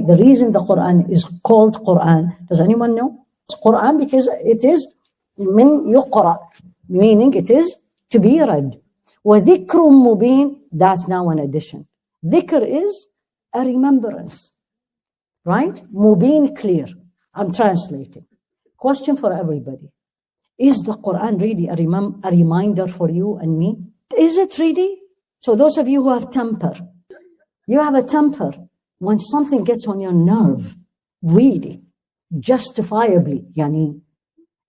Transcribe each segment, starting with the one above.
the reason the Qur'an is called Qur'an, does anyone know? It's Qur'an because it is min yuqra, meaning it is to be read. وَذِكْرٌ مُبِينٌ, that's now an addition. Dhikr is a remembrance, right? Mubin, clear. I'm translating. Question for everybody. Is the Qur'an really a reminder for you and me? Is it really? So those of you who have temper, you have a temper. When something gets on your nerve, really, justifiably, yani,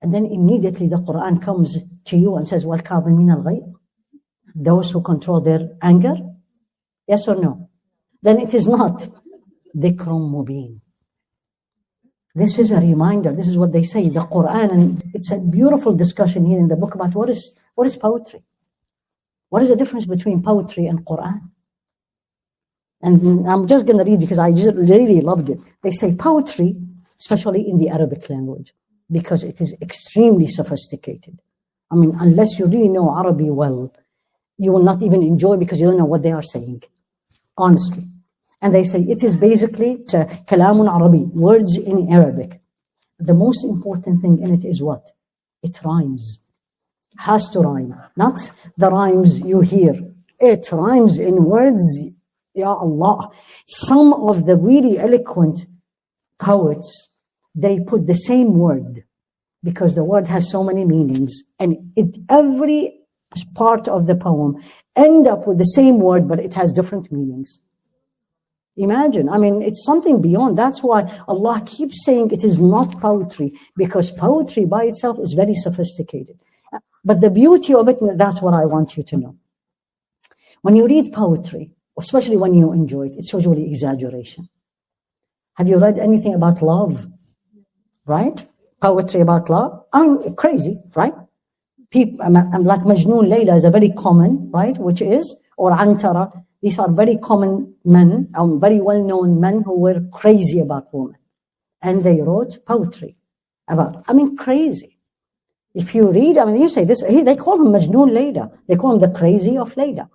and then immediately the Qur'an comes to you and says, وَالْكَاظِمِينَ الْغَيْظَ, those who control their anger? Yes or no? Then it is not ذِكْرٌ مُبِينٌ. This is a reminder. This is what they say, the Qur'an, and it's a beautiful discussion here in the book about what is poetry. What is the difference between poetry and Qur'an? And I'm just going to read because I just really loved it. They say poetry, especially in the Arabic language, because it is extremely sophisticated. I mean, unless you really know Arabic well, you will not even enjoy because you don't know what they are saying, honestly. And they say it is basically kalamun Arabi, words in Arabic. The most important thing in it is what? It rhymes. Has to rhyme. Not the rhymes you hear. It rhymes in words. Ya Allah. Some of the really eloquent poets, they put the same word because the word has so many meanings, and every part of the poem end up with the same word, but it has different meanings. Imagine, I mean, it's something beyond. That's why Allah keeps saying it is not poetry, because poetry by itself is very sophisticated. But the beauty of it, that's what I want you to know. When you read poetry, especially when you enjoy it, it's usually exaggeration. Have you read anything about love? Right? Poetry about love? I'm crazy, right? I'm like Majnoon Layla is a very common, right? Which is, or Antara. These are very common men, very well-known men who were crazy about women. And they wrote poetry about, crazy. If you read, you say this, they call him Majnoon Layla. They call him the crazy of Layla.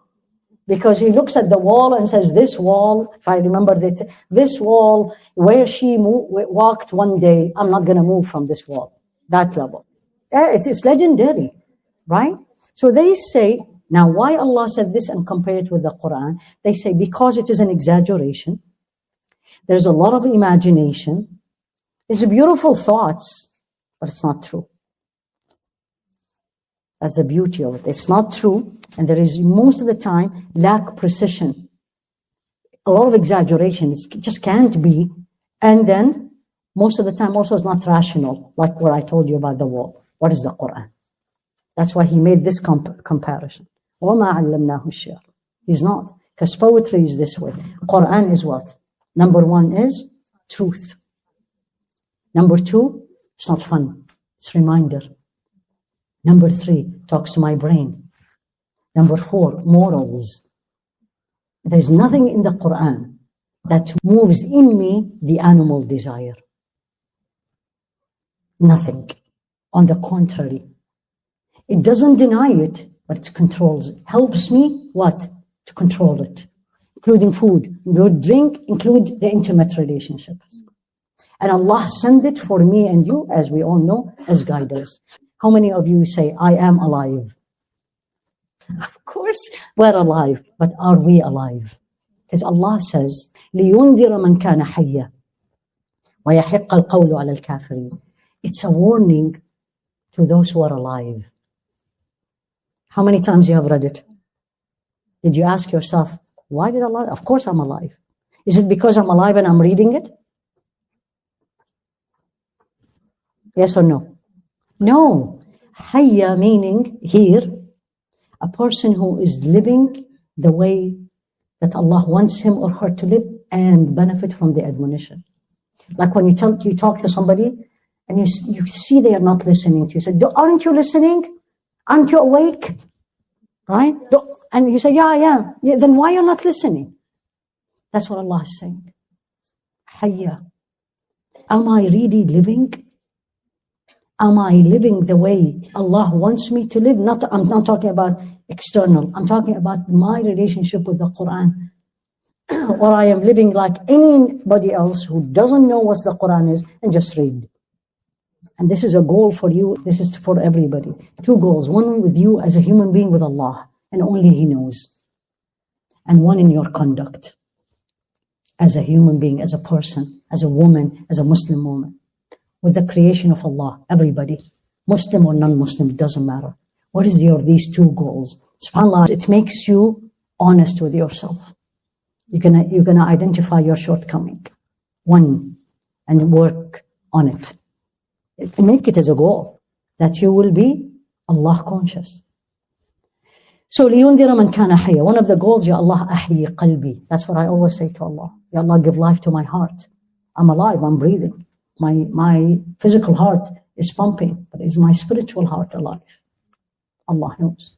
Because he looks at the wall and says, this wall, if I remember that, this wall where she walked one day, I'm not going to move from this wall. That level. Yeah, it's legendary, right? So they say, now why Allah said this and compare it with the Qur'an? They say because it is an exaggeration. There's a lot of imagination. There's beautiful thoughts, but it's not true. That's the beauty of it. It's not true. And there is most of the time lack precision. A lot of exaggeration. It just can't be. And then most of the time also it's not rational, like what I told you about the wall. What is the Qur'an? That's why he made this comparison. وَمَا عَلَّمْنَاهُ الشِّعْرَ. He's not. Because poetry is this way. Qur'an is what? Number one is truth. Number two, it's not fun. It's reminder. Number three, talks to my brain. Number four, morals. There's nothing in the Qur'an that moves in me the animal desire. Nothing. On the contrary. It doesn't deny it, but it controls it. Helps me, what? To control it. Including food, include drink, include the intimate relationships. And Allah sent it for me and you, as we all know, as guiders. How many of you say, I am alive? Of course, we're alive, but are we alive? Because Allah says, لِيُنْذِرَ مَنْ كَانَ حَيًّا وَيَحِقَّ الْقَوْلُ عَلَى الْكَافِرِينَ. It's a warning to those who are alive. How many times you have read it? Did you ask yourself, why did Allah? Of course I'm alive. Is it because I'm alive and I'm reading it? Yes or no? No. Hayya meaning here, a person who is living the way that Allah wants him or her to live and benefit from the admonition. Like when you talk to somebody and you see they are not listening to you. You say, aren't you listening? Aren't you awake? Right? And you say, yeah, I am. Yeah, then why are you not listening? That's what Allah is saying. Hayya. Am I really living? Am I living the way Allah wants me to live? I'm not talking about external. I'm talking about my relationship with the Qur'an. or I am living like anybody else who doesn't know what the Qur'an is and just read. And this is a goal for you. This is for everybody. Two goals. One with you as a human being with Allah, and only He knows. And one in your conduct. As a human being, as a person, as a woman, as a Muslim woman. With the creation of Allah, everybody. Muslim or non-Muslim, it doesn't matter. What is these two goals? SubhanAllah, it makes you honest with yourself. You're gonna identify your shortcoming. One, and work on it. Make it as a goal that you will be Allah conscious. So لِيُنذِرَ مَنْ كَانَ حَيًّا. One of the goals, Ya Allah, أحيي قلبي. That's what I always say to Allah. Ya Allah, give life to my heart. I'm alive, I'm breathing. My physical heart is pumping, but is my spiritual heart alive? Allah knows.